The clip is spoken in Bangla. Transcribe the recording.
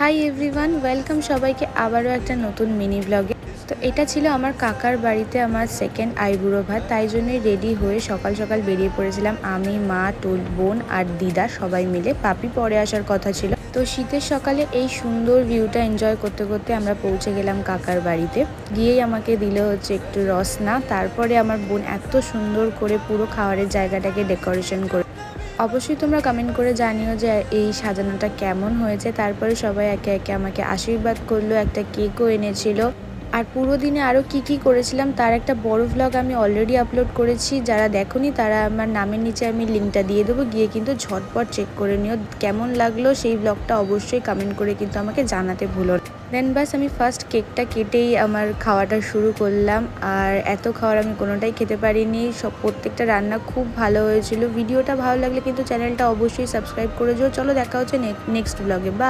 হাই এভরিওয়ান, ওয়েলকাম সবাইকে আবারও একটা নতুন মিনি ব্লগে। তো এটা ছিল আমার কাকার বাড়িতে আমার সেকেন্ড আইবুড়ো ভাত, তাই জন্যই রেডি হয়ে সকাল সকাল বেরিয়ে পড়েছিলাম আমি, মা, বোন আর দিদা সবাই মিলে। পাপি পরে আসার কথা ছিল। তো শীতের সকালে এই সুন্দর ভিউটা এনজয় করতে করতে আমরা পৌঁছে গেলাম কাকার বাড়িতে। গিয়েই আমাকে দিল হচ্ছে একটু রসনা, তারপরে আমার বোন এত সুন্দর করে পুরো খাবারের জায়গাটাকে ডেকোরেশন করে। অবশ্যই তোমরা কমেন্ট করে জানিও যে এই সাজানোটা কেমন হয়েছে। তারপরে সবাই একে একে আমাকে আশীর্বাদ করলো, একটা কেকও এনেছিল। আর পুরো দিনে আরও কি করেছিলাম তার একটা বড় ভ্লগ আমি অলরেডি আপলোড করেছি। যারা দেখোনি তারা আমার নামের নিচে আমি লিঙ্কটা দিয়ে দেবো, গিয়ে কিন্তু ঝটপট চেক করে নিও। কেমন লাগলো সেই ভ্লগটা অবশ্যই কমেন্ট করে কিন্তু আমাকে জানাতে ভুলো না। দেন বাস আমি ফার্স্ট কেকটা কেটেই আমার খাওয়াটা শুরু করলাম। আর এত খাওয়ার আমি কোনোটাই খেতে পারিনি, প্রত্যেকটা রান্না খুব ভালো হয়েছিল। ভিডিওটা ভালো লাগলে কিন্তু চ্যানেলটা অবশ্যই সাবস্ক্রাইব করে দিও। চলো দেখা হচ্ছে নেক্সট ব্লগে। বা